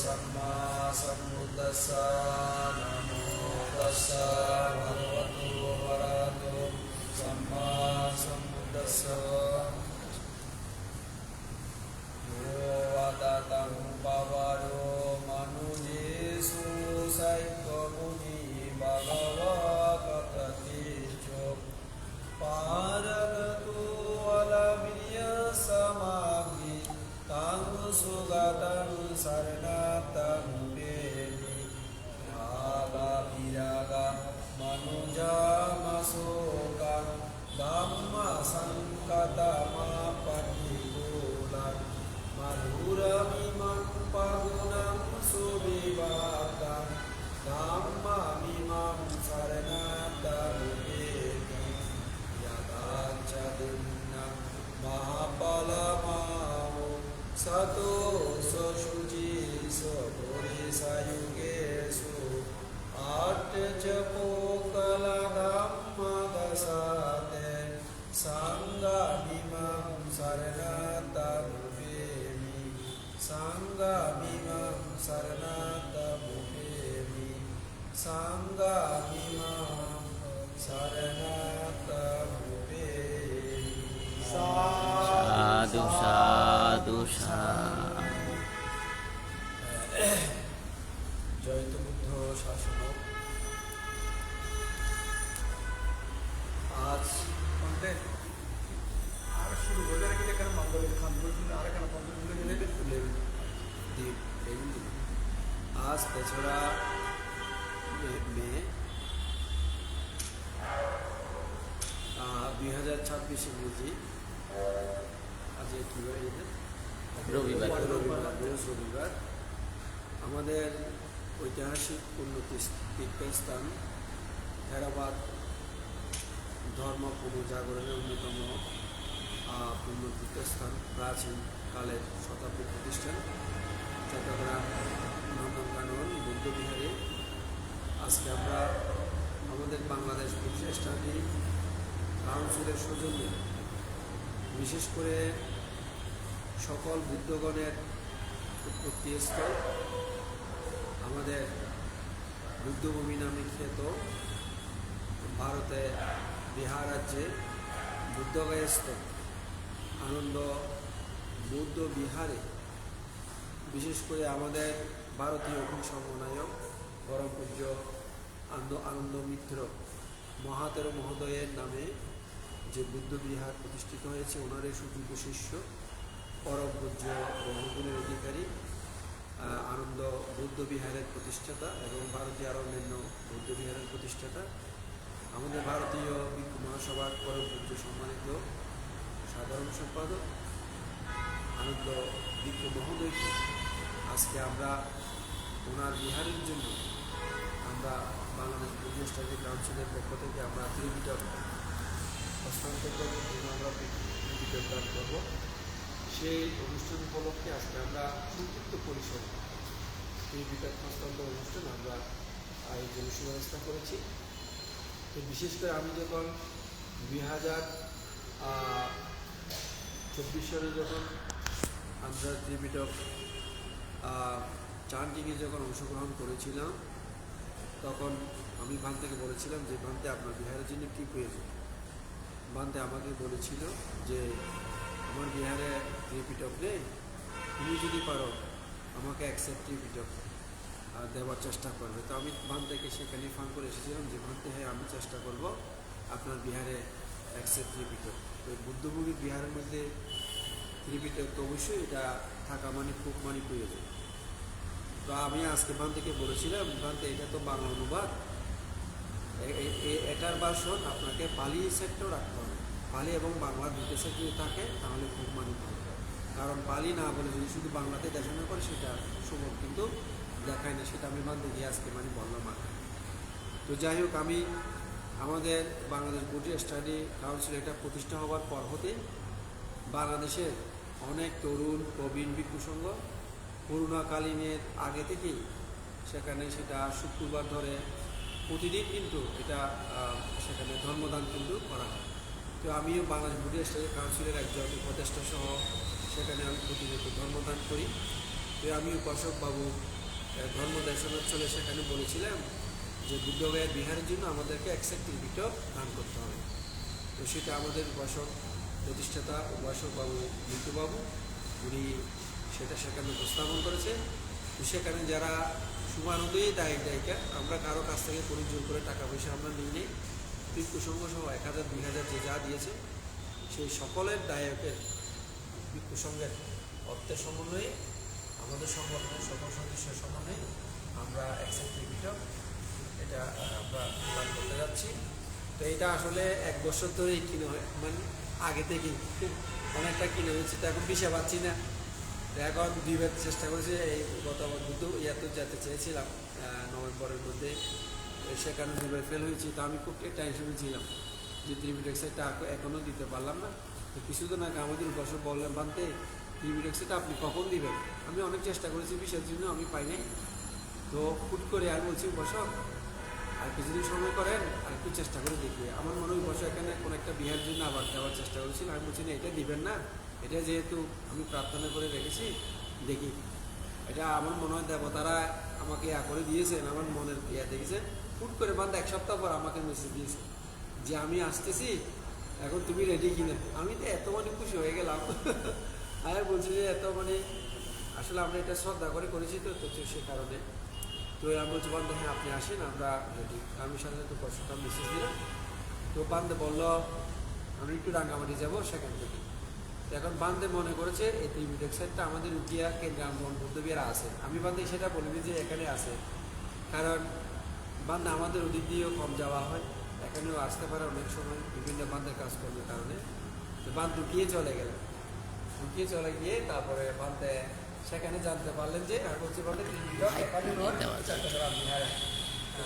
सम्मा सम्बुद्दस्सा नमो तस्सा भगवतो वरहतो सम्मा सम्बुद्दस्सा यो वदतं पवरो मनुजेषु सैक्यमुनि भगवकथति च पारगतो अलवीर्यसमाधि तं सुगतं शरणतं वेदि रागविरागा मनुजमशोकं धम्मसङ्कटमापतिकूलं मधुरमिमं पगुणं सुविवातं धम्ममिमं शरणतं वेदि यदा च दिन्नं महाफलमाहो सतो शुचिषु पुरुषयुगेषु अट्टजपोकलधम्मदशाते सङ्गमिमं शरणतं वेमि सङ्गमिमं शरणतं वेमि सङ्गमिमं शरणतं वेमि साधु साधु साधु। জয়ত বুদ্ধ শাসন। আজ কন্টেন্ট আর শুরু করে গেলে কেন মঙ্গলের খান বলছিল আর কেন কন্টেন্ট ভুলে গেলে দ্বীপ আজ 3রা মে 2026 ইংরেজি। আজ কি রবিবার। আমাদের ঐতিহাসিক উন্নতি তীর্থস্থান হেরাবাদ ধর্ম পুনর্জাগরণের অন্যতম পূর্ণ তীর্থস্থান, প্রাচীন কালের শতাব্দী প্রতিষ্ঠান চট্টগ্রাম নন্দনকানন বৌদ্ধবিহারে আজকে আমরা আমাদের বাংলাদেশ বুদ্ধিস্ট স্টাডি কাউন্সিলের সৌজন্যে বিশেষ করে সকল বুদ্ধগণের উৎপত্তিস্থল আমাদের বুদ্ধভূমি নামে খ্যাত ভারতে বিহার রাজ্যে বুদ্ধগয়াস্থ আনন্দ বৌদ্ধ বিহারে বিশেষ করে আমাদের ভারতীয় সমন্বয়ক পরম পূজ্য আনন্দ মিত্র মহাতের মহোদয়ের নামে যে বুদ্ধ বিহার প্রতিষ্ঠিত হয়েছে, ওনারই সুযোগ্য শিষ্য পরম পূজ্য বহুগুণের অধিকারী আনন্দ বৌদ্ধ বিহারের প্রতিষ্ঠাতা এবং ভারতীয় আর অন্যান্য বৌদ্ধ বিহারের প্রতিষ্ঠাতা আমাদের ভারতীয় ভিক্ষু মহাসভার পরম পূজ্য সম্মানিত সাধারণ সম্পাদক আনন্দ ভিক্ষু মহোদয়কে আজকে আমরা ওনার বিহারের জন্য আমরা বাংলাদেশ বুদ্ধিস্ট স্টাডি কাউন্সিলের পক্ষ থেকে আমরা ত্রিপিটক হস্তান্তর করব, আমরা ত্রিপিটক দান করব। সেই অনুষ্ঠান উপলক্ষে আজকে আমরা সংক্ষিপ্ত পরিসরে ত্রিপিটক হস্তান্তর অনুষ্ঠান আমরা আয়োজনের সুব্যবস্থা করেছি। তো বিশেষ করে আমি যখন 2024 সালে যখন আমরা ত্রিপিটক চান্টিংয়ে যখন অংশগ্রহণ করেছিলাম, তখন আমি ভান্তেকে বলেছিলাম যে ভান্তে আপনার বিহারের জন্য কী প্রয়োজন। ভান্তে আমাকে বলেছিল যে আমার বিহারে ত্রিপিটক নেই, তুমি যদি পারো আমাকে অ্যাকসেপ্ট ত্রিপিটক দেওয়ার চেষ্টা করবে। তো আমি ভান্তেকে সেখানে ফান করে এসেছিলাম যে ভান্তে হ্যাঁ আমি চেষ্টা করব আপনার বিহারে অ্যাকসেপ্ট ত্রিপিটক। তো বুদ্ধভূমির বিহারের মধ্যে ত্রিপিটক তো অবশ্যই এটা থাকা মানে খুব মানে প্রয়োজন। তো আমি আজকে ভান্তেকে বলেছিলাম ভান্তে এটা তো বাংলা অনুবাদ, এটার ভাষণ আপনাকে পালি সেক্টর রাখতে হবে। পালি এবং বাংলা দুটো সেক্টর থাকে তাহলে খুব মানে ভালো, কারণ পালি না বলে যদি শুধু বাংলাতে দেখানো করে সেটা সুযোগ কিন্তু দেখায় না। সেটা আমি ভান্তে গিয়ে আজকে মানে বললাম আর। তো যাই হোক, আমি আমাদের বাংলাদেশ বুদ্ধিস্ট স্টাডি কাউন্সিল এটা প্রতিষ্ঠা হওয়ার পর হতে বাংলাদেশের অনেক তরুণ প্রবীণ ভিক্ষু সংঘ করোনাকালীনের আগে থেকেই সেখানে সেটা শুক্রবার ধরে প্রতিদিন কিন্তু এটা সেখানে ধর্মদান কিন্তু করা হয়। তো আমিও বাংলাদেশ বুদ্ধিস্ট স্টাডি কাউন্সিলের একজন উপদেষ্টা সহ সেখানে আমি প্রতিনিয়ত ধর্মদান করি। তো আমি উপাসক বাবু ধর্ম দর্শনোচ্ছলে সেখানে বলেছিলাম যে বুদ্ধগয়া বিহারের জন্য আমাদেরকে এক সার্টিফিকেট দান করতে হবে। তো সেটা আমাদের উপাসক প্রতিষ্ঠাতা উপাসক বাবু মিন্টুবাবু উনি সেটা সেখানে উপস্থাপন করেছে। তো সেখানে যারা শুভানুদয়ী দায়িকা আমরা কারো কাছ থেকে কোনো জোর করে টাকা পয়সা আমরা নিই নেই। ভিক্ষু সংঘ সহ 1000 2000 যে যা দিয়েছে সেই সকলের দায়কের ভিক্ষু সংঘের অর্থের সমন্বয়ে আমাদের সংগঠনের সকল সদস্যের সমন্বয়ে আমরা এক সার্টিফিকেট এটা আমরা দান করতে যাচ্ছি। তো এটা আসলে 1 বছর ধরেই কিনে হয়, মানে আগে থেকেই খুব অনেকটা কিনে হচ্ছে। তো এখন পিছিয়ে পাচ্ছি না, তো এখন দিবার চেষ্টা করেছি। এই গত বুদ্ধ ইয়াতে যেতে চেয়েছিলাম নভেম্বরের মধ্যে, সেখানে দিবার ফেল হয়েছি। তো আমি খুব টেনশনে ছিলাম যে ত্রিপিটক্সটা এখনও দিতে পারলাম না। তো কিছুদিন আগে আমাদের বছর বললেন বানতে ত্রিপিটক্সটা আপনি কখন দিবেন। আমি অনেক চেষ্টা করেছি বিষয়ের জন্য, আমি পাই নাই। তো হুট করে আর বলছি বছর আর কিছুদিন সময় করেন, আর একটু চেষ্টা করে দেখবে। আমার মনে হয় বছর এখানে কোনো একটা বিহার জন্য আবার দেওয়ার চেষ্টা করেছিল। আমি বলছি না, এটা দিবেন না, এটা যেহেতু আমি প্রার্থনা করে রেখেছি দেখি। এটা আমার মনে হয় দেবতারা আমাকে করে দিয়েছেন, আমার মনের দেখেছেন। হুট করে বান্ধ 1 সপ্তাহ পর আমাকে মেসেজ দিয়েছে যে আমি আসতেছি, এখন তুমি রেডি কিনা। আমি তো এত মানে খুশি হয়ে গেলাম। আর বলছি যে এত মানে আসলে আমরা এটা শ্রদ্ধা করে করেছি, তো সে কারণে। তো আমি বলছি বান্ধব হ্যাঁ আপনি আসেন, আমরা রেডি। আমি সাথে তো কষ্টটা মেসেজ দিলাম। তো বান্ধব বললো আমি একটু রাঙ্গামাটি যাবো সেখান থেকে। তো এখন বান্ধে মনে করেছে এই ত্রিপিটক সাইডটা আমাদের উকিয়া কেন্দ্রাঙ্গন বুদ্ধবিহার আছে। আমি বান্ধে সেটা বলিনি যে এখানে আছে, কারণ বান্ধে আমাদের ওদিক দিয়েও কম যাওয়া হয়, এখানেও আসতে পারে অনেক সময় বিভিন্ন বান্ধের কাজকর্মের কারণে। তো বান্ধ ঢুকিয়ে চলে গেলেন, ঢুকিয়ে চলে গিয়ে তারপরে বান্ধে সেখানে জানতে পারলেন যে আর বলছি বান্ধে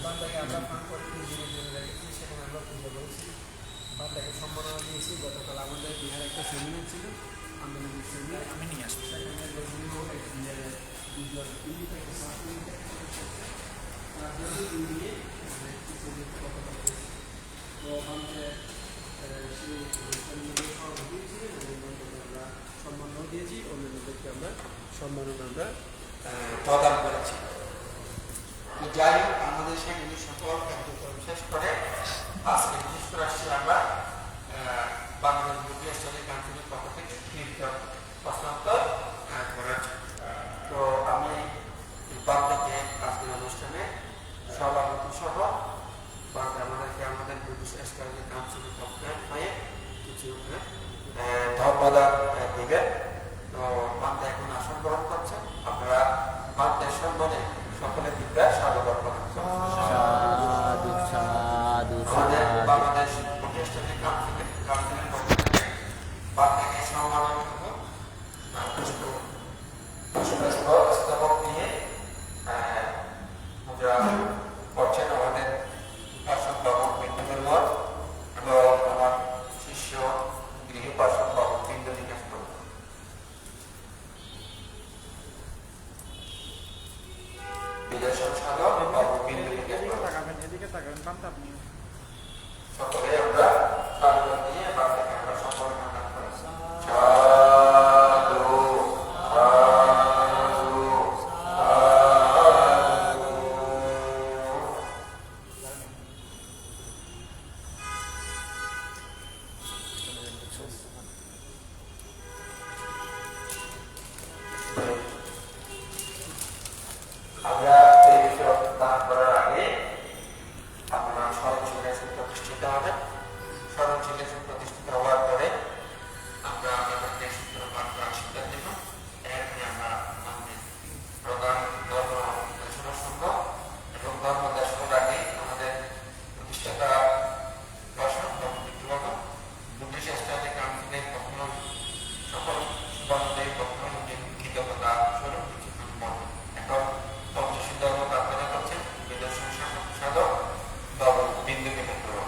বান্ধাকে আমরা ফান করে 3 দিনের জন্য রেখেছি। সেখানে আমরা পুজো করেছি, বান্ধাকে সম্মাননা দিয়েছি। গতকাল আমাদের বিহারে একটা সেমিনার ছিল, আন্দোলনের সেমিনার, আমি নিয়ে আসবো। সেখানে আমরা সম্মানও দিয়েছি, অন্যান্যদেরকে আমরা সম্মাননা আমরা প্রদান করেছি। যাই হোক আমাদের সেখানে সকল কার্যক্রম শেষ করে আজকে বিশেষ করে আসছি আমরা বাংলাদেশ বুদ্ধি স্টাডি কাউন্সিলের পক্ষ থেকে প্রশ্নোত্তর করার। তো আমি বাংলাকে আজকের অনুষ্ঠানে সভাপতি সহ আমাদেরকে আমাদের বুদ্ধি স্টাডি কাউন্সিলের পক্ষ হয়ে কিছু ধন্যবাদ দিবেন। তো বাংলা এখন আসন গ্রহণ করছেন, আপনারা বাংলাদেশ সম্মানে সকলের বিদ্যা স্বাগত করেন। আমাদের বাংলাদেশ প্রতিষ্ঠানের কাউন্সিলের পক্ষ থেকে বাংলাকে সম্মাননা পুষ্পস্তবক নিয়ে পূজা করছেন আমাদের উপাসক বাবু বিন্দুদের মঠ এবং আমার শিষ্য গৃহ উপাসক বাবু বিন্দু বিকাশ বাবু। সকলে আমরা স্বাগত নিয়ে বাংলাকে আমরা সম্পন্ন করি। সাধু সাধু আমরা এই বিষয় দান করার আগে আপনারা স্মরণশীল প্রতিষ্ঠিত হবেন। স্মরণশীল প্রতিষ্ঠিত হওয়ার পরে আমরা আপনাদেরকে সূত্র পাঠ করার সিদ্ধান্ত নেব। এখানে আমরা আমাদের প্রধান ধর্ম দেশনা সংঘ এবং ধর্ম দেশনার আগে আমাদের প্রতিষ্ঠাতা দর্শক বিদ্রোহ বুদ্ধিশ স্টাডি কাউন্সিলের পক্ষ সকল সুবানুদের পক্ষ কৃতজ্ঞতা স্বরূপ কিছুক্ষণ পর এখন পঞ্চশীল ধর্ম প্রার্থনা করছেন বিদর্শন সাধক বাবু বিন্দু বিকাশ বাবু।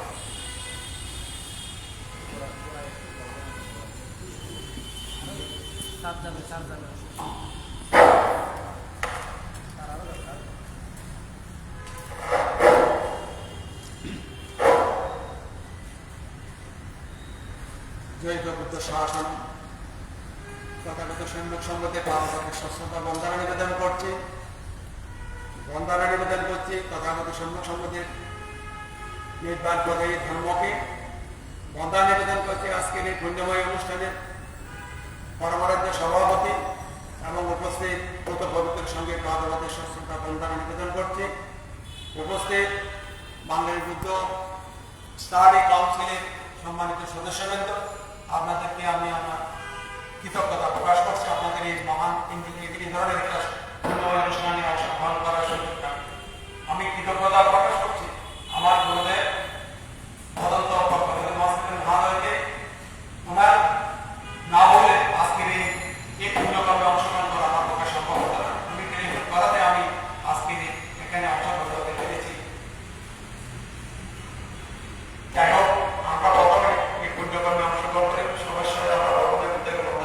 জৈব বুদ্ধ শাসন তথাগত সম্মুখ সঙ্গতে পালকের সশ্রদ্ধা বন্দনা নিবেদন করছে। বন্দনা নিবেদন করছি তথাগত সম্মুখের নির্বাণ করে ধর্মকে বন্দনা নিবেদন করছি আজকের এই পুণ্যময় অনুষ্ঠানের পরমরাজ্য সভাপতি এবং উপস্থিত কত পবিত্র সঙ্গে কাদবাদের সশ্রদ্ধা বন্দনা নিবেদন করছি। উপস্থিত বাঙালি বুদ্ধ স্টাডি কাউন্সিলের সম্মানিত সদস্যবৃন্দ, আপনাদেরকে আমি আমার কৃতজ্ঞতা প্রকাশ করছি আপনাদের এই মহান এই ধরনের একটা অনুষ্ঠানে অংশগ্রহণ করার সুযোগ। আমি কৃতজ্ঞতা প্রকাশ করছি আমার গুরুদেব মদন্ত মহাদয়কে, ওনার না বলে আজকের এই পুণ্যকর্মে অংশগ্রহণ করা আমার পক্ষে সম্ভব হতো না। উনি টেলিফোন করাতে আমি আজকে এখানে অংশগ্রহণ করতে পেরেছি। যাই হোক, আমরা প্রথমে এই পুণ্যকর্মে অংশগ্রহণ করে সবার সাথে আমরা প্রথমে উদ্যোগ করব।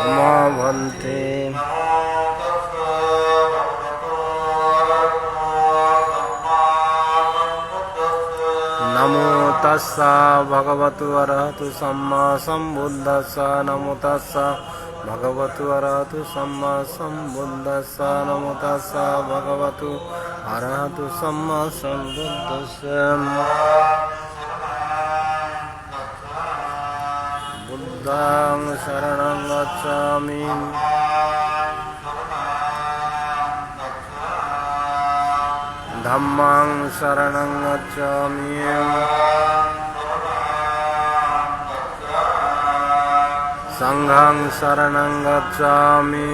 নমো ভন্তে নমো তাস্সা ভগবতু অরহতু সম্মা সম্বুদ্ধাস্সা নমো তাস্সা ভগবতু অরহতু সম্মা সম্বুদ্ধাস্সা নমো তাস্সা ভগবতু অরহতু সম্মা সম্বুদ্ধাস্সা বুদ্ধং শরণং গচ্ছামি ধম্মং শরণং গচ্ছামি সংঘং শরণং গচ্ছামি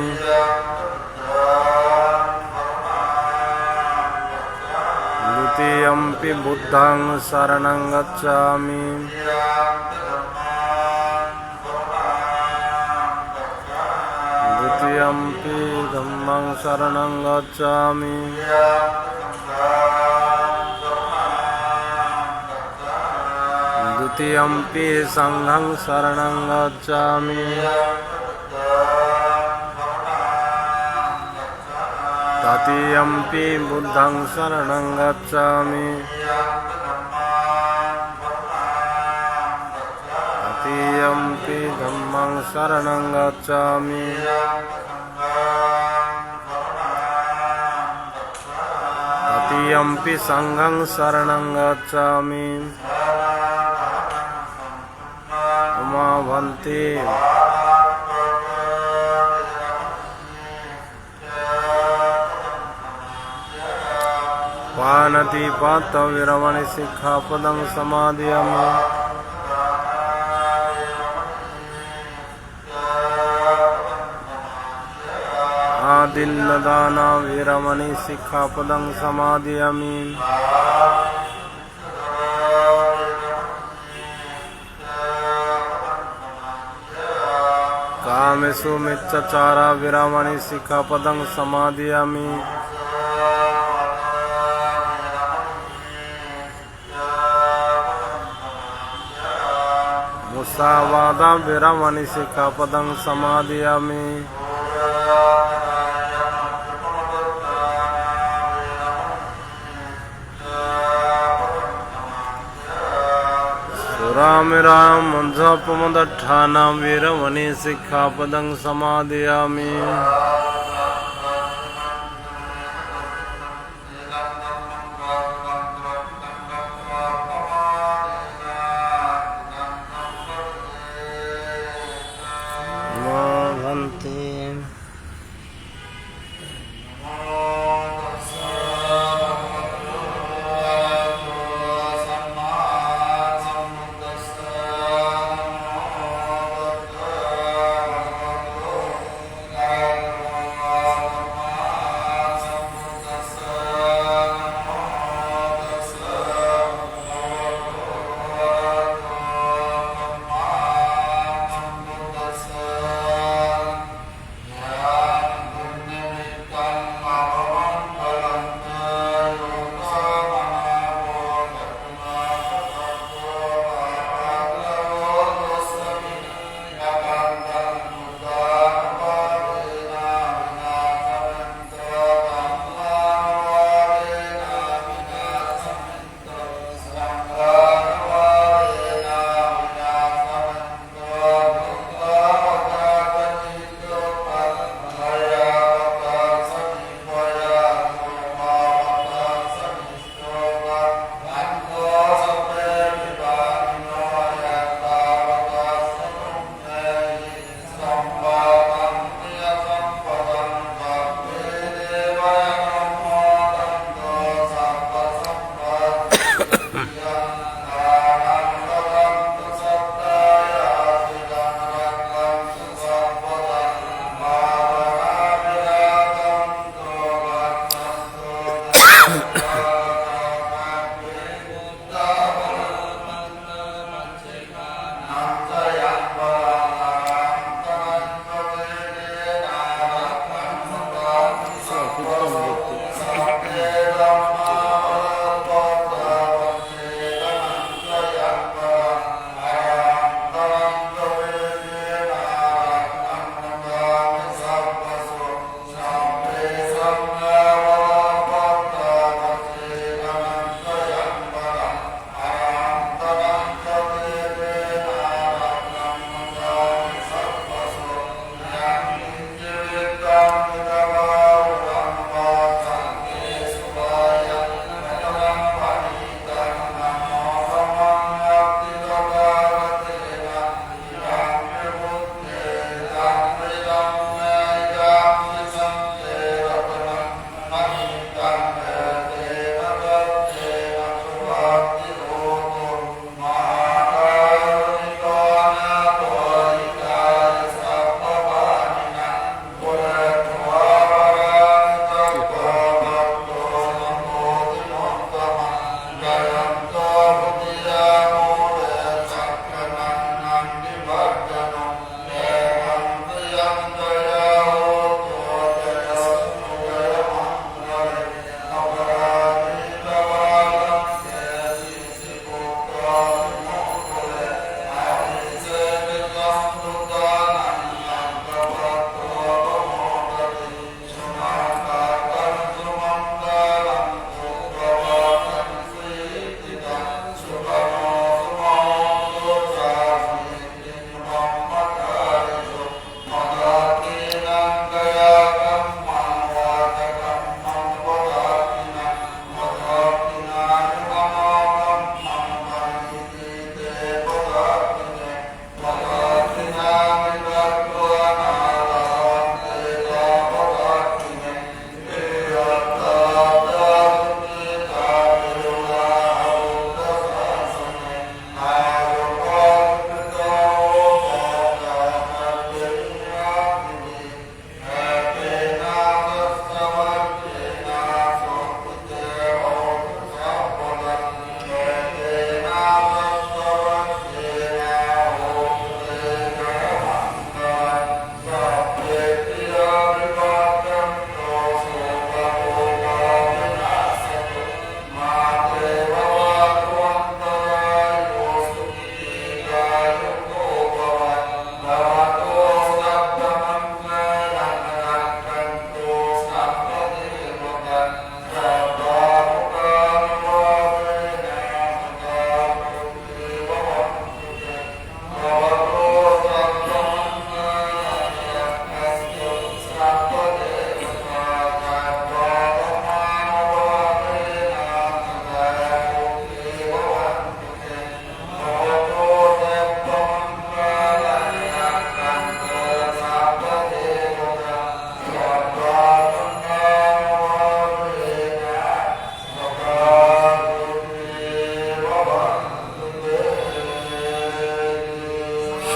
দ্বিতীয়ম্পি বুদ্ধং শরণং গচ্ছামি দ্বিতীয়ম্পি ধম্মং শরণং গচ্ছামি द्वितीयम्पि संघं शरणं गच्छामि तृतीयम्पि बुद्धं शरणं गच्छामि तृतीयम्पि धम्मं शरणं गच्छामि तृतीयम्पि संघं शरणं गच्छामि नमो भन्ते पानतिपातविरमणि सिक्खापदं समादयामि आदिन्नदानविरमणि सिक्खापदं समादयामि कामेषु मिच्छाचारविरमणि सिक्खापदं समादयामि मुसावादाविरमणि सिक्खापदं समादयामि सुरामिरां मुञ्झपमदट्ठानां वीरमणि सिक्खापदं समादयामि नमो भन्ते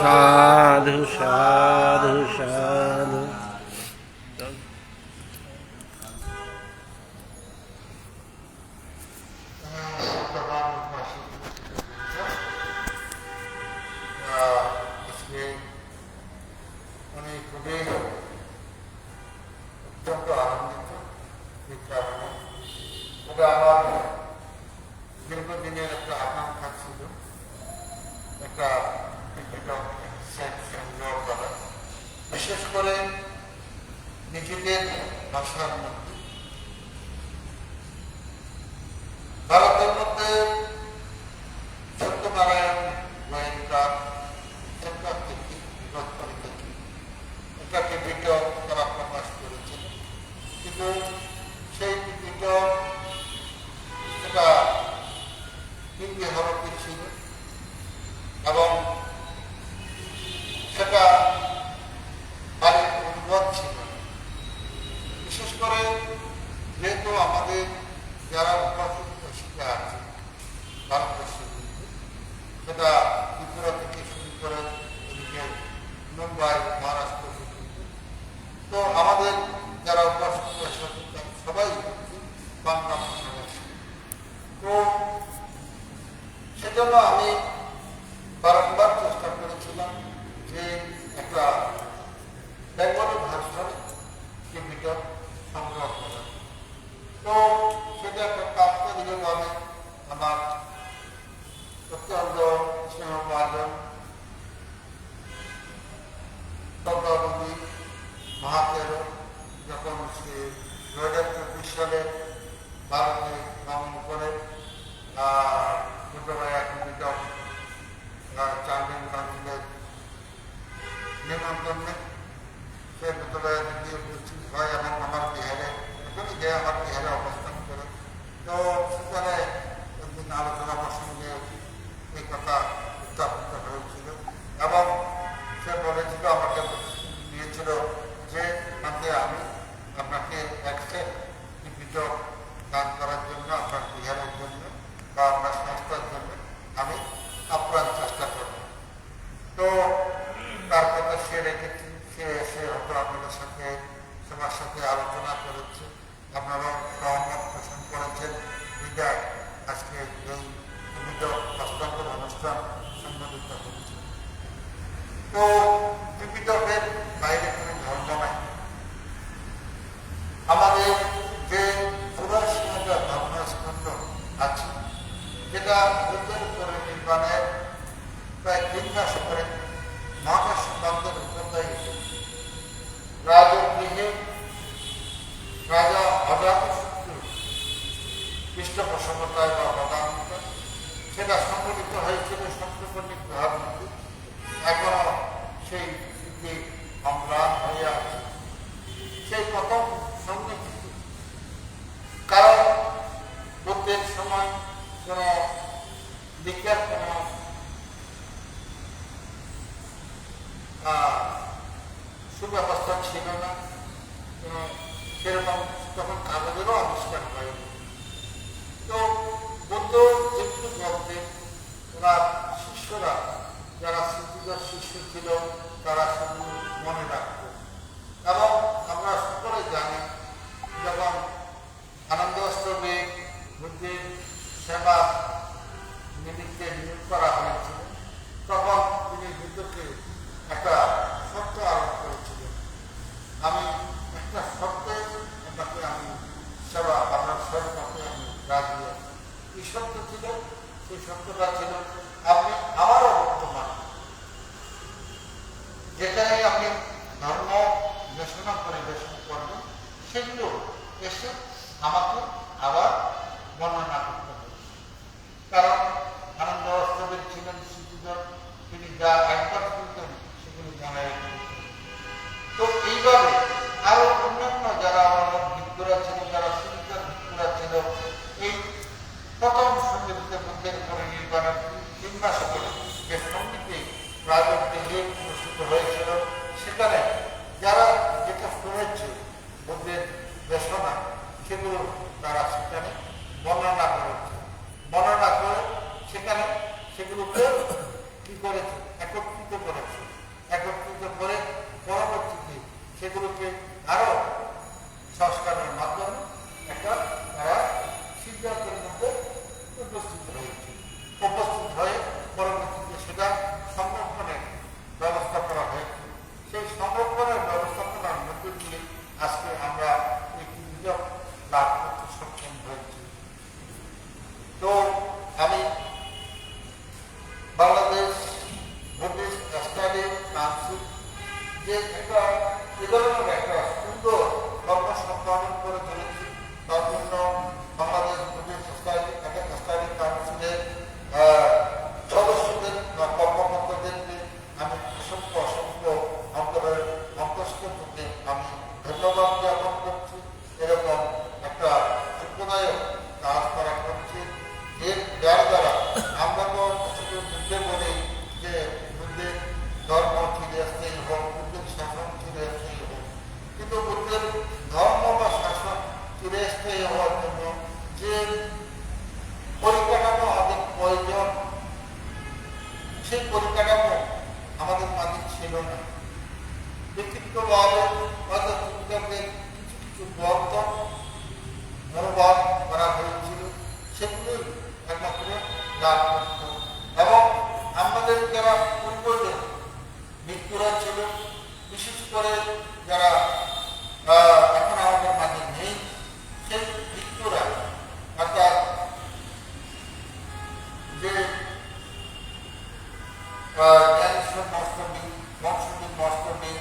সাধু সাধু সাধু। আমি খুবই অত্যন্ত আনন্দিত এই কারণে। তবে আমার দীর্ঘদিনের একটা আকাঙ্ক্ষা ছিল একটা সেট সংগ্রহ করা, বিশেষ করে নিজেদের ভাষার মধ্যে। ভারতের মধ্যে সত্যনারায়ণ গোয়েঙ্কা একটা টিভিটা তারা প্রকাশ করেছিল, কিন্তু সেই টিভিটা সেটা হিন্দি হরফে ছিল এবং সেটা বাড়ির অনুবাদ ছিল। বিশেষ করে যেহেতু আমাদের যারা উপাসক শিক্ষা আছে ভারতবর্ষের মধ্যে, সেটা ত্রিপুরা থেকে শুরু করে এদিকে মুম্বাই, মহারাষ্ট্র পর্যন্ত, তো আমাদের যারা উপাসক সবাই বাংলা ভাষাভাষী। তো সেজন্য আমি বারংবার চেষ্টা করেছিলাম যে একটা বেঙ্গলি ভাষার টিভিটা সংগ্রহ করা। তো সেটা একটা তাৎক্ষণিকভাবে আমার অত্যন্ত স্নেহভাজন তত্ত্বাবধি মহাতের যখন সে 2024 সালে ভারতে ভ্রমণ করে চারদিন কাউন্সিলের নিমন্ত্রণে সে বিদ্যালয়ে দিয়ে উপস্থিত হয় এবং আমার বিহারে এখানে গিয়ে আমার বিহারে অবস্থান করে। তো সেখানে একদিন আলোচনা প্রসঙ্গে এই কথা উত্থাপিত হয়েছিল এবং সে বলেছিল, আমাকে দিয়েছিল যে আমি আপনাকে এক ভিডিও দান করার জন্য, আপনার বিহারের জন্য বা আপনার সংস্থার জন্য আমি আপ্রাণ চেষ্টা করব। তো তার কথা সে রেখেছি, সে এসে হয়তো আপনাদের সাথে সবার সাথে আলোচনা করেছে, আপনারা সহমত পোষণ করেছেন, বিদায় আজকে এই ভিডিও হস্তান্তর অনুষ্ঠান সম্বোধিত হচ্ছে। তো ত্রিপিটকের বাইরে কোনো ধর্ম নাই। আমাদের যে 84টা ধর্মস্কন্ধ আছে, যেটা বুদ্ধের উপরে নির্মাণের প্রায় 3 মাস পরে মহাকাশ সিদ্ধান্তের উত্তরদায়ী রাজগৃহে রাজা অজাতশত্রু পৃষ্ঠপোষকতায় বা অবদানতায় সেটা সংগঠিত হয়েছিল সত্যপণ্ডিত মহাবুদ্ধি। এখনো সেই স্মৃতি অম্লান হয়ে আছে। সেই প্রথম সন্নিহিত, কারণ বুদ্ধের সময় কোন বিজ্ঞান কোন সুব্যবস্থা ছিল না, সেরকম তখন কাগজেরও আবিষ্কার হয়নি। তো বুদ্ধ যেটুকু বলতেন, ওনার শিষ্যরা যারা স্মৃতিধর শিষ্য ছিল তারা শুধু মনে রাখত। এবং আমরা সকলে জানি, যখন আনন্দ অষ্টমী বুদ্ধের সেবা নিমিত্তে নিয়োগ করা হয়েছিল, তখন তিনি বুদ্ধকে একটা শর্ত আরোপ করেছিলেন, আমি একটা শর্তে আপনাকে আমি সেবা আপনার সেবাকে আমি রাজি আছি। এই শর্ত ছিল, সেই শর্তটা ছিল আপনি আমারও বর্তমান যেটাই আপনি ধর্ম ঘোষণা পরিবেশন করবেন, সেগুলো এসে আমাকে আবার বর্ণনা করতে হবে। কারণ আনন্দ অষ্টমীর ছিলেন স্মৃতিধর, তিনি যা একবার শুনতেন সেগুলি জানাই। তো এইভাবে আরো অন্যান্য যারা আমার ভিক্ষুরা ছিল, যারা স্মৃতিধর ভিক্ষুরা ছিল, এই প্রথম সঙ্গীতে বুদ্ধের উপরে নির্বাণের 3 মাস পরে যে সঙ্গীতে রাজগৃহে অনুষ্ঠিত হয়েছিল, সেখানে যারা যেটা শুনেছে বুদ্ধের দেশনা, সেগুলো তারা সেখানে বর্ণনা করেছে। বর্ণনা করে সেখানে সেগুলোকে কি করেছে, একত্রিত করেছে। টানছি যে একটা এ ধরনের একটা সুন্দর কর্ম সম্পাদন করে চলেছি। তার জন্য বাংলাদেশ বুদ্ধিস্ট সোসাইটি সোসাইটি কাউন্সিলের সদস্যদের বা কর্মকর্তাদেরকে আমি অসংখ্য অন্তরের অন্তস্থ থেকে আমি ধন্যবাদ জ্ঞাপন করছি। এরকম একটা সম্প্রদায়ক কাজ তারা করছে, যার দ্বারা আমরা তো শুধু বুদ্ধে বলি যে বুদ্ধের ধর্ম ফিরে আসতেই হোক, বুদ্ধের শাসন ফিরে আসতেই হোক, কিন্তু বুদ্ধের ধর্ম বা শাসন ফিরে আসতে হওয়ার জন্য যে পরিকাঠামো আমাদের প্রয়োজন, সেই পরিকাঠামো আমাদের মাঝে ছিল না। ব্যক্তিগতভাবে হয়তো শিক্ষকদের কিছু কিছু গ্রন্থ মনোভাব করা হয়েছিল, সেগুলোই একমাত্র লাভ করত। এবং আমাদের যারা পূর্বজন মৃত্যুরা ছিল, বিশেষ করে যারা এখন আমাদের মাঝে নেই, সেই মৃত্যুরা অর্থাৎ যে জ্ঞানেশ্বর মস্তবী, বংশদীপ মস্তবী,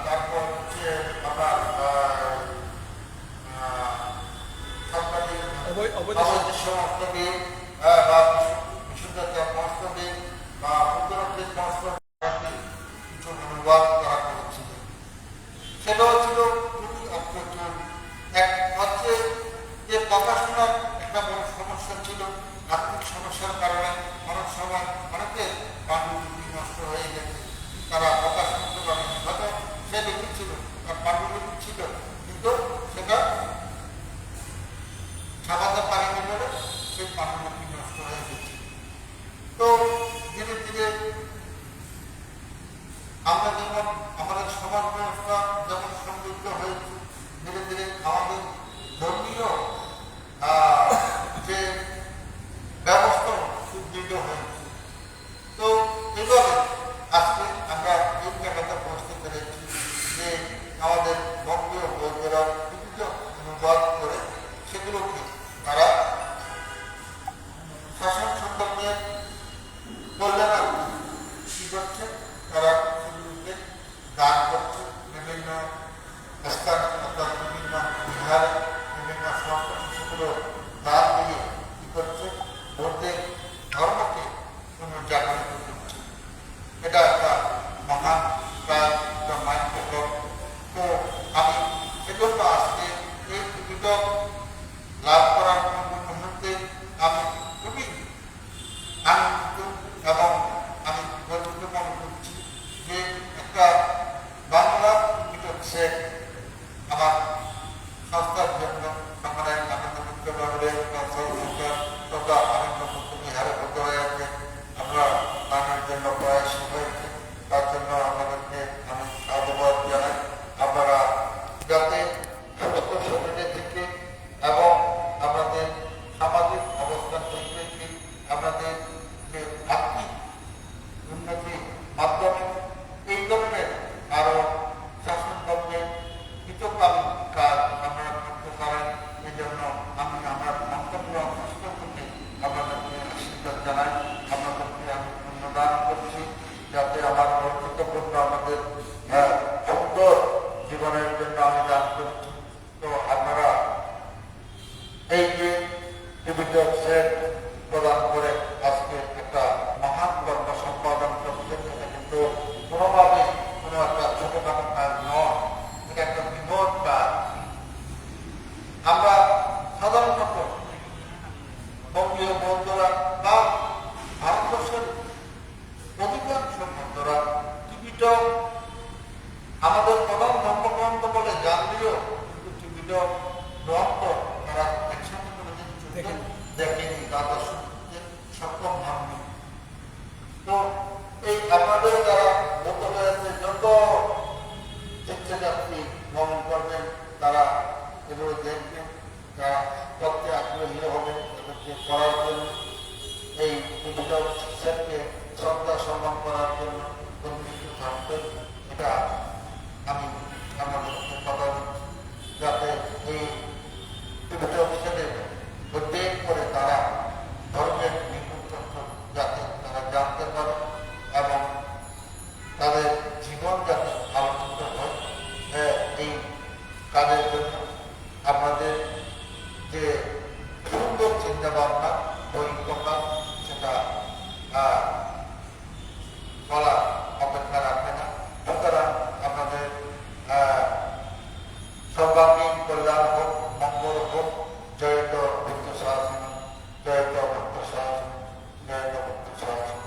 তারপর হচ্ছে আপনার সরকারি অবৈধ মস্তবী বা বিশুদ্ধতা মস্তবী বা উত্তরপ্রদেশ মস্তবী কিছু অনুবাদ করা করেছিল। সেটাও ছিল খুবই অপ্রচুর। এক হচ্ছে যে প্রকাশনার একটা বড় সমস্যা ছিল, আর্থিক সমস্যার কারণে অনেক সময় অনেকের পাণ্ডুলিপি নষ্ট হয়ে গেছে, তারা প্রকাশ করতে পারে। হয়তো সে লিখেছিল, তার পাণ্ডুলিপি ছিল, কিন্তু সেটা ছাপাতে পারেনি বলে সেই পাণ্ডুলিপি নষ্ট হয়ে গেছে। তো ধীরে ধীরে আমরা যেমন আমাদের সমাজ ব্যবস্থা যেমন সমৃদ্ধ হয়েছে, ধীরে ধীরে আমাদের ধর্মীয় যে ব্যবস্থা সুদৃঢ় হয়েছে। তো এইভাবে আজকে আমরা এই জায়গাটা পৌঁছতে পেরেছি যে আমাদের ধর্মীয় বইয়েরা বিভিন্ন অনুবাদ করে সেগুলোকে তারা শাসন সম্পর্কে কল্যাণার্থে কি করছে, তারা সেগুলোকে দান করছে বিভিন্ন স্থান, অর্থাৎ বিভিন্ন বিহারে বিভিন্ন সংস্থা সেগুলো দান দিয়ে কি করছে, বৌদ্ধের ধর্মকে পুনর্জাগরিত করছে। এটা একটা মহান কাজ, একটা মাইক্রোকপ। তো আমি সেজন্য আজকে এই টিকিটক লাভ করার মুহূর্তে আমি খুবই আনন্দিত এবং আমি গর্বিত মনে করছি যে একটা বাংলা টিকিটক সেট আমার সংস্থার জন্য আমাদের আনন্দ মুক্ত বাংলাদেশ সরকার তথা আনন্দ মুক্ত বিহারে হতে হয়ে আছে, আমরা বানানোর জন্য প্রয়াস হয়েছে। তার জন্য আমাদেরকে আমি সাধুবাদ জানাই। আপনারা যাতে সমস্ত শরীরে থেকে এবং আমাদের সামাজিক অবস্থান থেকে আমাদের যে আর্থিক উন্নতির মাধ্যমে এই ধরনের আরো শাসনতন্ত্রের হিতকামী কাজ আপনারা করতে পারেন। এই জন্য আমি আমার মন্তব্য সুস্থ করতে আপনাদেরকে আশীর্বাদ জানাই, আপনাদেরকে আমি ধন্যবাদ করছি যাতে আমার বন্ধুত্বপূর্ণ আমাদের সুন্দর জীবনের জন্য আমি দান করছি। তো আপনারা এই যে টিভিটক সেট প্রদান করে আজকে একটা মহান কর্ম সম্পাদন করতে, এটা কিন্তু কোনোভাবে কোনো একটা ছোটখাটো কাজ নয়, এটা একটা বিপদ কাজ। আমরা সাধারণত বঙ্গীয় বন্ধুরা বা ভারতবর্ষের অধিকাংশ বন্ধুরা টিভিটক আমাদের প্রধান ধর্মগ্রন্থ বলে জানলেও কিন্তু টিভিটক গ্রন্থ তারা একসাথে করে দেখেনি, তাদের শুনতে সক্ষম হননি। তো এই আপনাদের যারা বন্ধ হয়েছে যত তীর্থযাত্রী ভ্রমণ করবেন তারা এগুলো দেখবেন, যারা করতে আগ্রহী হবে এদেরকে করার জন্য, এই টিভিটক সেটকে শ্রদ্ধা সম্মান করার জন্য প্রতিনিধিত্ব থাকবে। এটা আমি আমাদেরকে কথা দিচ্ছি যাতে এই টিভিটক সেটে উদ্বেগ করে তারা ধর্মের নিকুট তথ্য যাতে তারা জানতে পারে এবং বলা অপেক্ষা রাখে না। সুতরাং আপনাদের সর্বাঙ্গীন কল্যাণ হোক, মঙ্গল হোক। জয়ত ভক্ত শাসন, জয়ত ভক্ত শাসন, জয়ত ভক্ত শাসন।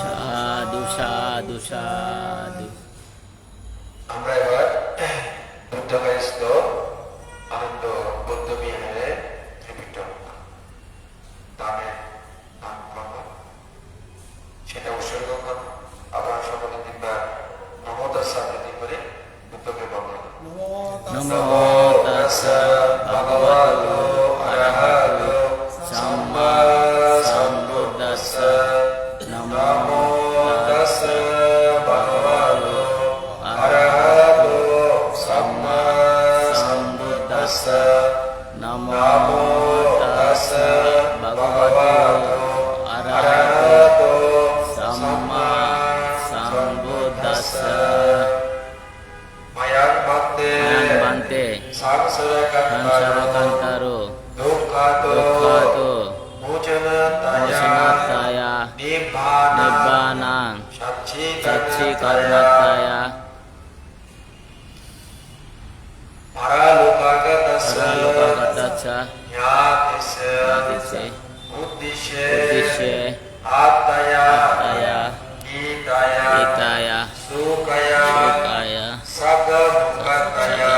সাধু সাধু সাধু। আমরা এবার বুদ্ধকায়স্থ আনন্দ বৌদ্ধ বিহারে ত্রিপিটক দানের দান করব, সেটা উৎসর্গ করব। আবার সকলে তিনবার নমো তাস্সা বৃদ্ধি করে বুদ্ধকে বন্দনা করব। নমো তাস্সা ভগবতো আরহাতো সাম্মা সম্বুদ্ধাস্সা। নমো তাস্সা ভগবতো আরহাতো সাম্মা সম্বুদ্ধাস্সা। নমো তাস্সা ভগবতো আরহাতো সাম্মা সম্বুদ্ধাস্সা। মায়াং বান্তে বান্তে সংসারকান্তারো সংসারকান্তারো দুঃখাতো মোচনাত্তায়া মোচনাত্তায় নিব্বানাং সচ্চিকরণাত্তায়া সচ্চিকরণাত্তায় পরলোকাগতস্য পরলোকাগতস্য জ্ঞাতিস্য জ্ঞাতিস্য উদ্দিশ্যে উদ্দিশ্যে আত্তয়া আত্তয়া গীতায়া হিতায় সুখয়া সুখায় সগমুখতয়া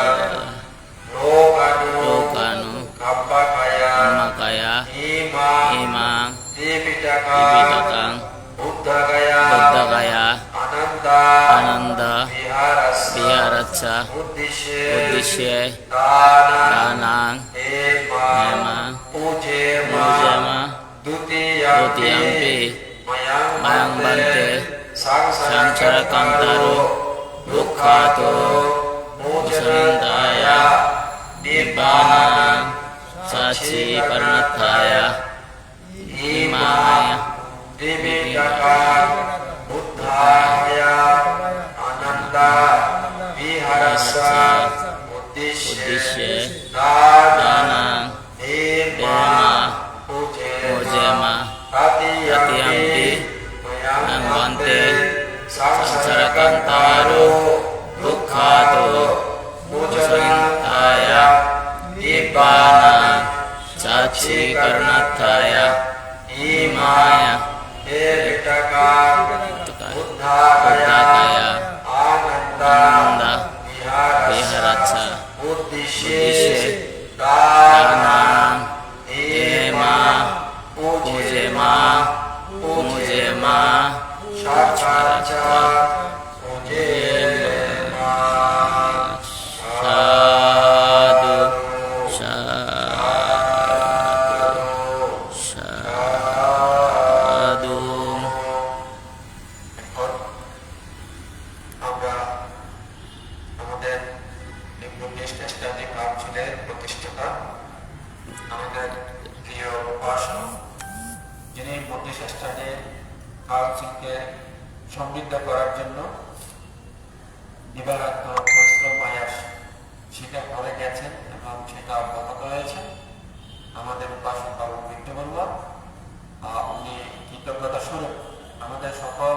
লোকানু লোকানু কাব্বাকয়া কাম্মকায় ইমাং ত্রিপিটকা ত্রিপিটকং বুদ্ধগয়া বুদ্ধগয় আনন্দ বিহারস্য উদ্দিশ্যে উদ্দিশ্যে দানাং দানাং হেমা পূজেম পূজেম দ্বিতীয়াম্পি দ্বিতীয়াম্পি ময়াং ময়াং বান্তে বান্তে সংসারকান্তারো সংসারকান্তারো দুঃখাতো মোচনাত্তায় মোচনাত্তায়া নিব্বানাং সচ্চিকরণাত্তায় ইমায় ত্রিপিটকা বুদ্ধায়া আনন্দ বিহারস্য উদ্দিশ্যে উদ্দিশ্যে দানাং দানাং হেমা হেমা পূজেম পূজেম তৃতীয়াম্পি ময়াং বান্তে সংসারকান্তারো দুঃখাতো মোচনাত্তায় নিব্বানাং সচ্চিকরণাত্তায় ইমায় ত্রিপিটকা বুদ্ধায়া আনন্দ আনন্দ বিহারস্য বিহারস্য উদ্দিশ্যে উদ্দিশ্যে দানাং দানাং হেমা হেমা পূজেম পূজেম সাক্ষাৎ পূজেম সাধু সাধু সাধু। এখন আমরা আমাদের এই বুদ্ধিস্ট স্টাডি কাউন্সিলের প্রতিষ্ঠাতা, আমাদের প্রিয় উপাসক, যিনি বুদ্ধিস্ট স্টাডি কাউন্সিলকে সমৃদ্ধ করার জন্য দিবারাত্র পরিশ্রম আয়াস সেটা করে গেছেন এবং সেটা অব্যাহত রয়েছে। আমাদের উপাসক বাবু বিদ্যু বর্মা, উনি কৃতজ্ঞতা স্বরূপ আমাদের সকল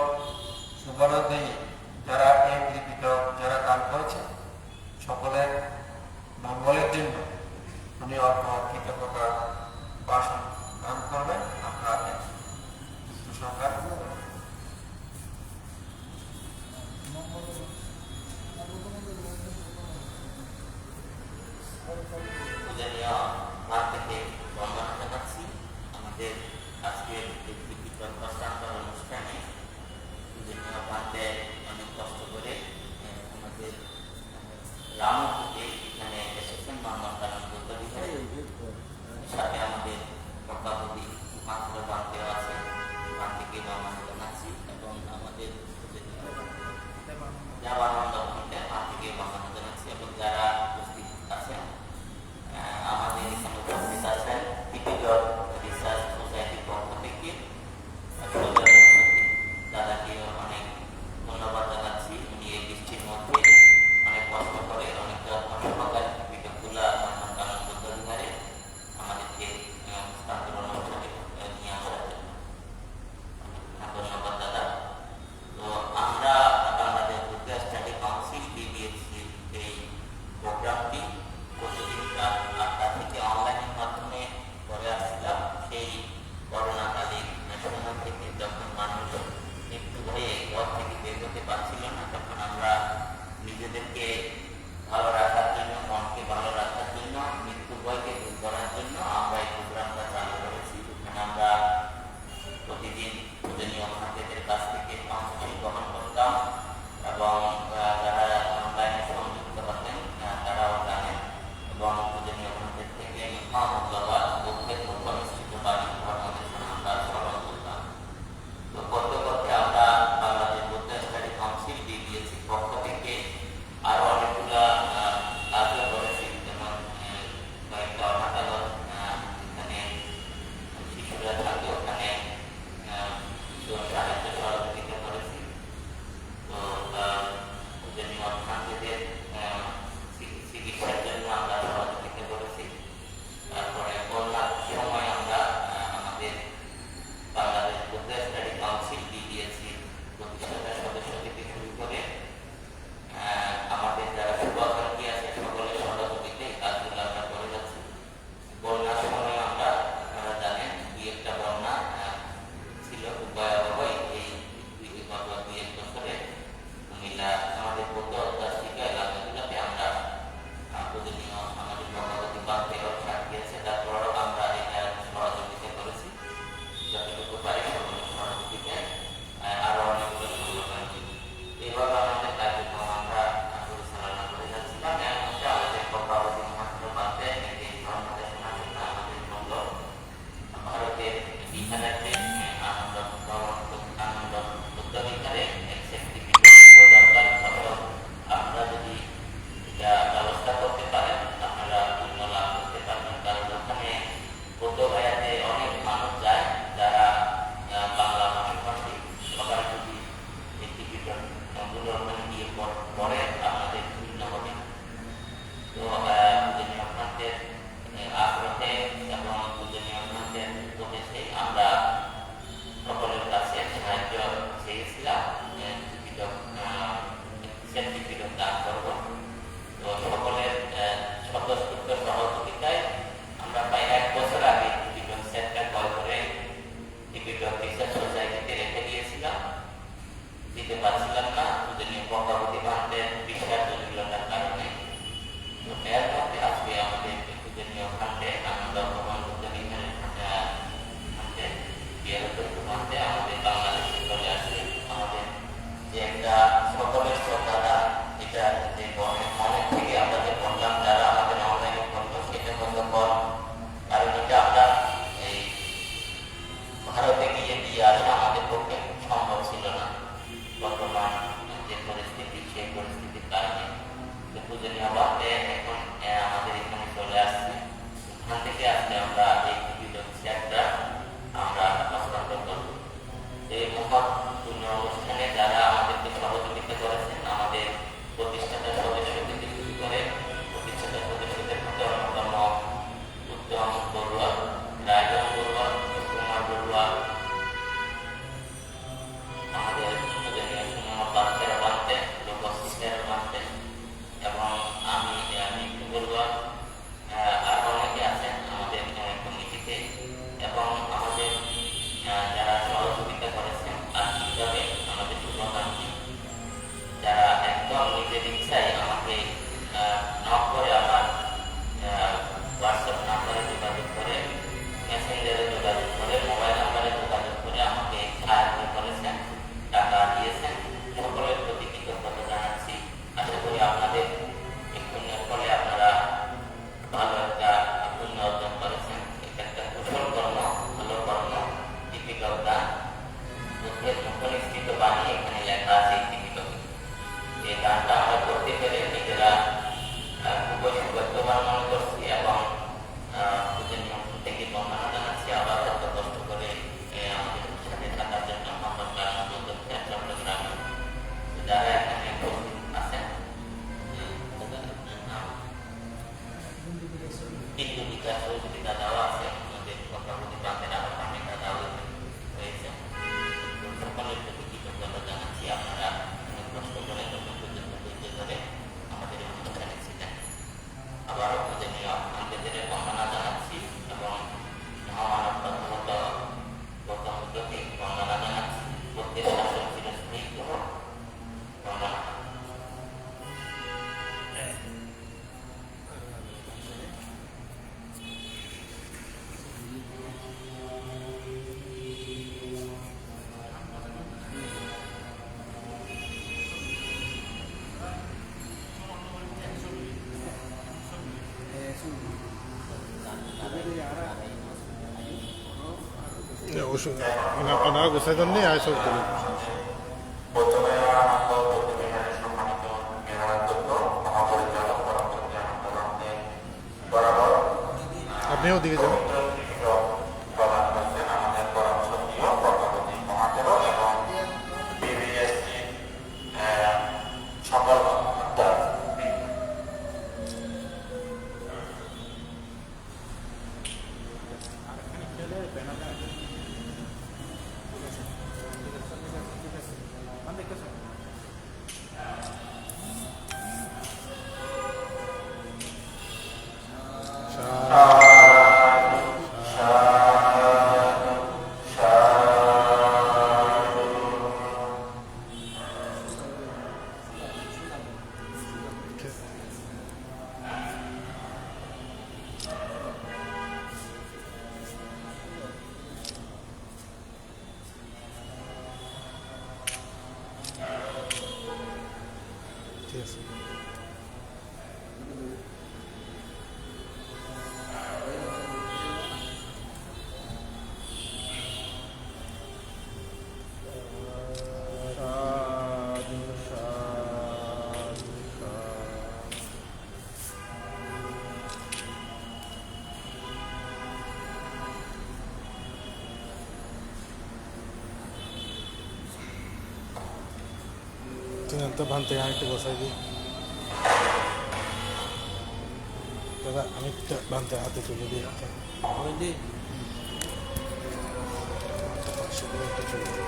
সুবর্ণদেহী যারা এই ত্রিপিটক যারা দান করেছে সকলের মঙ্গলের জন্য উনি অল্প কৃতজ্ঞতা উপাসন দান করবেন। আপনারা সুসংখ্যার পূজনীয় মা থেকে বন্দনা জানাচ্ছি। আমাদের আজকের এই ত্রিপিটক হস্তান্তর অনুষ্ঠানে পূজনীয় মাদের অনেক কষ্ট করে আমাদের রামু থেকে এখানে এসেছেন মানবতারণ বৌদ্ধ বিহারে। সাথে আমাদের পদ্মাবতী মাত্র বান্তেও আছে, বান্তিকে বন্দনা জানাচ্ছি এবং আমাদের যাবানন্দ ভূমিতে মা থেকে বন্দনা জানাচ্ছি এবং যারা উপস্থিত আছেন আমাদের এখানে উপস্থিত আছেন ত্রিপিটক রিসার্চ সোসাইটির পক্ষ থেকে দাদাকেও অনেক ধন্যবাদ জানাচ্ছি। উনি এই বৃষ্টির মধ্যে অনেক কষ্ট করে অনেকটা পাচ্ছিল না, তখন আমরা নিজেদেরকে ভালো রাখার জন্য, মনকে ভালো রাখার জন্য, মৃত্যু ভয়কে দূর করার জন্য আমরা এই প্রোগ্রামটা চালু করেছি। এখানে আমরা প্রতিদিন পূজনীয় মহাদেবের কাছ থেকে কাউন্সিল গ্রহণ করতাম এবং যারা অনলাইনে সংযুক্ত হতেন তারাও জানেন, এবং পূজনীয় মহাদেব থেকে মহামূল্যবান বুদ্ধের উপনিষ্ঠিত বাণী ধর্মদেশন আমরা স্মরণ করতাম। তো করতে করতে আমরা বাংলাদেশ বুদ্ধ স্টাডি কাউন্সিল বিবিএসি পক্ষ থেকে আরো অনেকগুলা কাজও করেছি, যেমন কয়েকটা অনাথালয় এখানে শিশুরা থাকে, ওখানে সাহিত্য সহযোগিতা করেছি। তো পূজনীয় অর্থনীতিদের চিকিৎসার জন্য আমরা সহযোগিতা করেছি। তারপরে বন্যার সময় আমরা আমাদের বাংলাদেশ বুদ্ধ স্টাডি কাউন্সিল বিবিএসি প্রতিষ্ঠাতা সদস্য থেকে শুরু করে আমাদের যারা শুভাকাঙ্ক্ষী আছে সকলের সহযোগিতায় কাজগুলো আমরা করে যাচ্ছি। বন্যার সময় আমরা, আপনারা জানেন, দুই একটা বন্যা ছিল ভয়াবহ। এই গত 2-1 বছরে কুমিল্লা আমাদের বৌদ্ধ অধ্যাত্মিক এলাকাগুলোতে আমরা পূজনীয় আমাদের ভগবতী বাঁধতে রক্ষা দিয়েছে, তারপরেও আমরা এটা সহযোগিতা করেছি যতটুকু পারি, সকলের সহযোগিতায় আরো অনেকগুলো শুভাকাঙ্ক্ষী। এইভাবে আমাদের কার্যক্রম আমরা পরিচালনা করে যাচ্ছিলাম। এর মধ্যে আমাদের ভগবতী মহাত্ম বাঁধতে এই ধর্মদেশনার জন্য আমাদের মূল্য ভারতের বিহারের আনন্দ বুদ্ধ বিহারে এক সার্টিফিকেট দরকার। আপনারা যদি এটা ব্যবস্থা করতে পারেন আপনারা পুণ্য লাভ করতে পারবেন, কারণ ওখানে বৌদ্ধ ভাইয়াতে অনেক মানুষ যায় যারা বাংলা ভাষাভাষী। সবাই যদি এই টিকিটগুলো ওখানে গিয়ে পড়ে আপনাদের ভিন্ন হবে। তো পূজনীয় গ্রন্থের আগ্রহে এবং পূজনীয় গ্রন্থের উপদেশে আমরা সকলের কাছে সাহায্য চেয়েছিলাম, সার্টিফিকেট দান করব। তো সকলের স্বতঃস্ফূর্ত সহযোগিতায় আমরা প্রায় 1 বছর আগে টিকিটন সেটটা ক্রয় করে টিকিটন রিসার্চ সোসাইটিতে রেখে দিয়েছিলাম। দিতে পারছিলাম না পূজনীয় ভগবতী বাঁধের বিশ্বাস জটিলতার কারণে। তো এর মধ্যে আজকে আমাদের পূজনীয় খান্ডে আনন্দ ভগবান বুদ্ধ বিহারের খান্ডে বিহারে আমাদের বাংলাদেশে চলে আসছে। আমাদের যে একটা সকলের শ্রদ্ধাটা, এটা যে মনের থেকে আমরা যে বললাম যারা আমাদের অনলাইনে করলো সেটা হয়তো কম, কারণ এটা আমরা এই ভারতে গিয়ে দিয়ে আসা আমাদের পক্ষে সম্ভব ছিল না বর্তমান যে পরিস্থিতি, সেই পরিস্থিতির কারণে। তো পূজনীয় বাঁধে এখন আমাদের এখানে চলে আসছে। ওখান থেকে আসলে আমরা এই সেটটা আমরা হস্তান্তর করব। এই মহৎ পূর্ণ অনুষ্ঠানে যারা আমাদেরকে সহযোগিতা করেছেন, আমাদের প্রতিষ্ঠাতা সদস্য থেকে শুরু করে প্রতিষ্ঠাতা সদস্যদের মধ্যে অন্যতম উত্তম বড়ুয়া, রায়গঞ্জ বড়ুয়া, কুমার বড়ুয়া, আমাদের পূজনীয় সুমন বাঁধতে উপস্থিতের বাঁধতে, এবং আমি ওনারা গোছাই দেন নি আয় সব তুলে প্রথমে আনন্দ বৌদ্ধবিহারের সম্মানিত মেয়রাধ্যক্ষ মহাপরিচালক পরমচন্দ্র আনন্দে বরাবর আপনিও ওদিকে যান প্রদান করছেন আমাদের পরম সক্রিয় পদ্মাবতী মহাদেব এবং বিবিএসসি সকল উদ্যোগ ঠিক আছে তো ভানতে একটু বসাই দিই দাদা আমি ভানতে হাতে তুলে দিই একটা অলরেডি পাশে দিয়ে একটা চলে দিই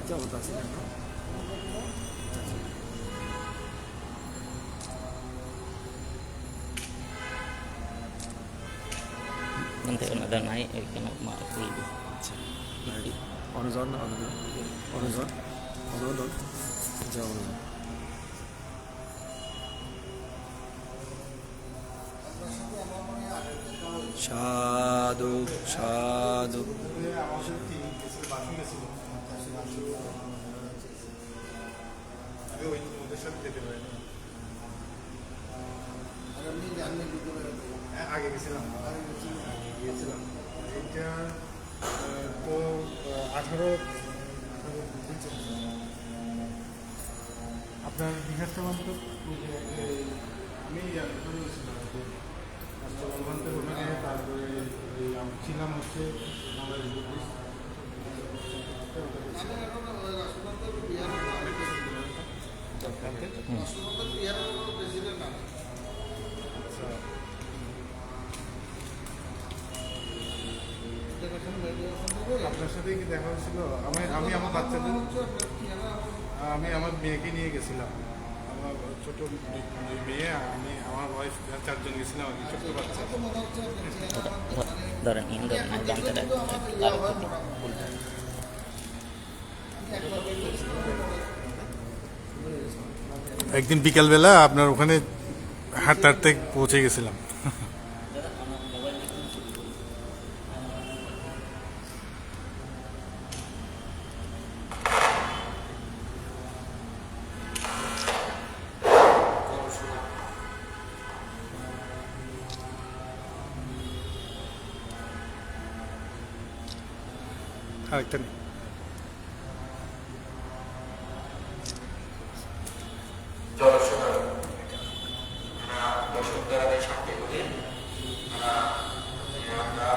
জগৎ আছে Nanti kan ada naik, kena makul. অনুজন অনুজন অনুদন যেমন সাধু সাধু ওদের সাথে যেতে পারি আগে গেছিলাম গিয়েছিলাম এটা তো 18 আপনার বিকাশটা মাত্র আমি ওখানে তারপরে ছিলাম হচ্ছে আপনার সাথে কি দেখা হয়েছিল আমি আমার বাচ্চাদের আমি আমার মেয়েকে নিয়ে গেছিলাম আমার ছোট মেয়ে আমি আমার ওয়াইফ 4 জন গেছিলাম আর কি ছোট্ট বাচ্চা Dorang ini dorang naik bantai dah. একদিন বিকালবেলা আপনার ওখানে হাঁটতে হাঁটতে পৌঁছে গেছিলাম আরেকটা নেই জলসভা বসুন্ধরাদের সাথে করে আমরা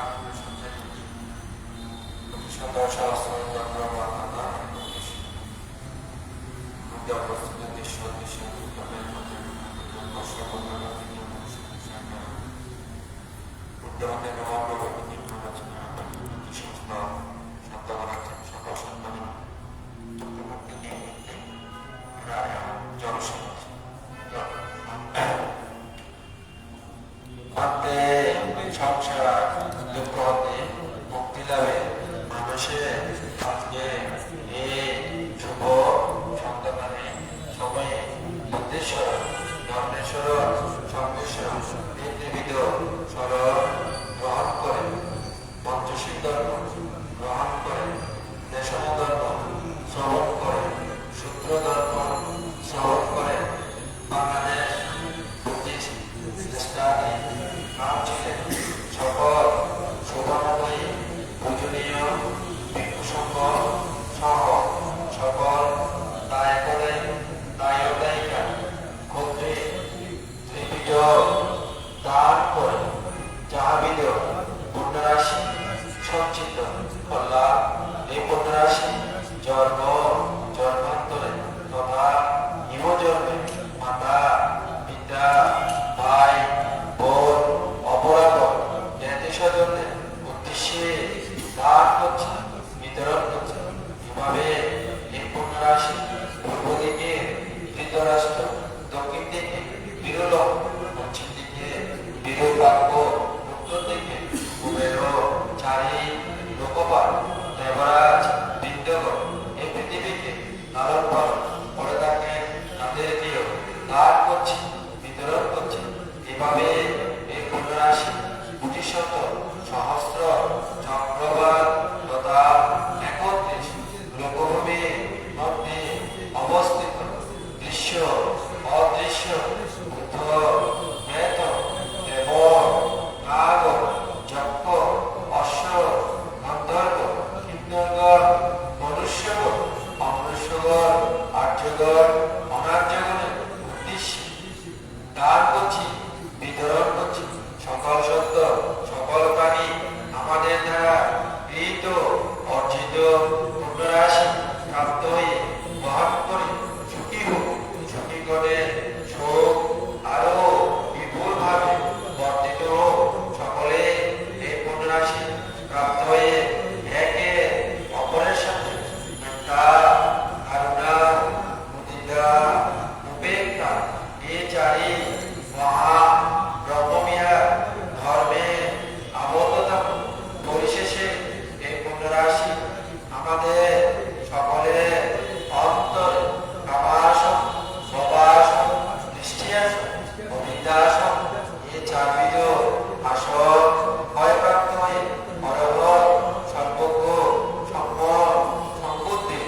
অবস্থিত দেশ দেশে উদ্যোগের মহাপ্রগতি নির্মাণ সকল সন্তান জনসমাজ। ভাবতে সংসার দুঃখ হতে মুক্তি লাভে মানুষের আজকে এই শুভ সন্তানে সময়ে বুদ্ধেশ্বর ধর্মেশ্বর সর্বেশ্বর পৃথিবীদ স্মরণ গ্রহণ করে পঞ্চশীল ধর্ম গ্রহণ করে দেশম ধর্ম শ্রবণ করে সূত্র ধর্ম শ্রবণ করে বাংলাদেশ বুদ্ধিস্ট শ্রেষ্ঠাদি নাম ছিলেন সকল শোভাময়ী পূজনীয় ভিক্ষুসংঘ সহ সকল দায়িকা ক্ষত্রে ত্রিপিট দান করে যাহাবিদ পুণ্যরাশি সঞ্চিত কল্যাণ এই পুণ্যরাশি জন্মান্তরে তথা হিমজন্মে মাতা পিতা ভাই বোন অপরাধ জ্ঞাতি স্বজনের উদ্দেশ্যে দান করছে বিতরণ করছে। এভাবে এই পুণ্যরাশি পূর্ব দিকে ধৃতরাষ্ট্র, দক্ষিণ দিকে বিরলভ, পশ্চিম দিকে বিরূপাক্ষ, উত্তর দিকে কুবের, চারি, লোকপাল, দেবরাজ, বৃন্দগণ এই পৃথিবীকে লালন পালন করে থাকে, তাদেরকেও দান করছে বিতরণ করছে। এভাবে এই পুণ্যরাশি কোটি শত সহস্র চক্রবাদ তথা 31 লোকভূমির মধ্যে অবস্থিত দৃশ্য অদৃশ্য বুদ্ধ বেদ দেব নাগ যক্ষ অশ্ব গন্ধর্ব কিন্নরগণ মনুষ্যগণ অমনুষ্যগণ আর্যগণ অনার্যগণের উদ্দেশ্যে দান করছি বিতরণ করছি। সকল সত্য সকল প্রাণী আমাদের দ্বারা গৃহীত অর্জিত পুণ্যরাশি প্রাপ্ত হয়ে বহন করে সুখী হোক, সুখী করে সুখ আরো বিপুল ভাবে বর্ধিত হোক। সকলে এই পুণ্যরাশি প্রাপ্ত হয়ে একে অপরের সাথে মেত্তা, করুণা, মুদিতা, উপেক্ষা এই চারি মহা ব্রহ্মবিহার ধর্মে আবদ্ধ থাকুন। পরিশেষে এই পুণ্যরাশি আমাদের সকলের অন্তরে কামাসন, ভবাসন, দৃষ্টিয়াসন, অবিদ্যাসন এই চারবিধ আসন ভয়প্রাপ্ত হয়ে পরবর সর্বজ্ঞ সম্পদ সম্পত্তি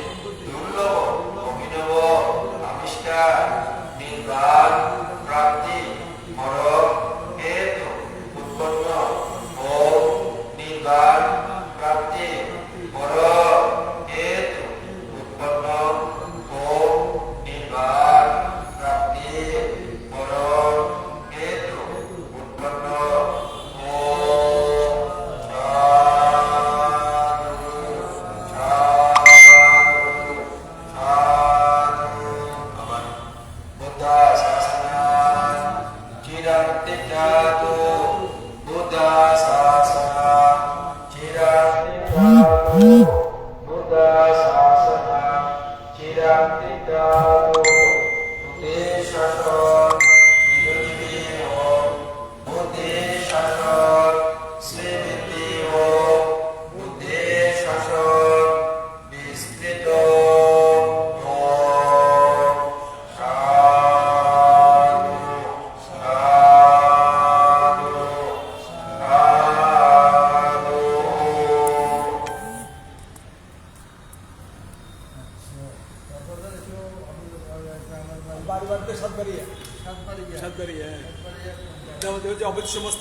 দুর্লভ অভিনব আবিষ্কার নির্বাণ প্রাপ্তি মরণ হেতু উৎপন্ন ও নির্বাণ প্রাপ্তি মরণ হেতু উৎপন্ন ও নির্বাণ প্রাপ্তি মরণ হেতু উৎপন্ন ও বাড়ি বাড়িতে সাতবাড়িয়া সাতবাড়িয়া অবধি সমস্ত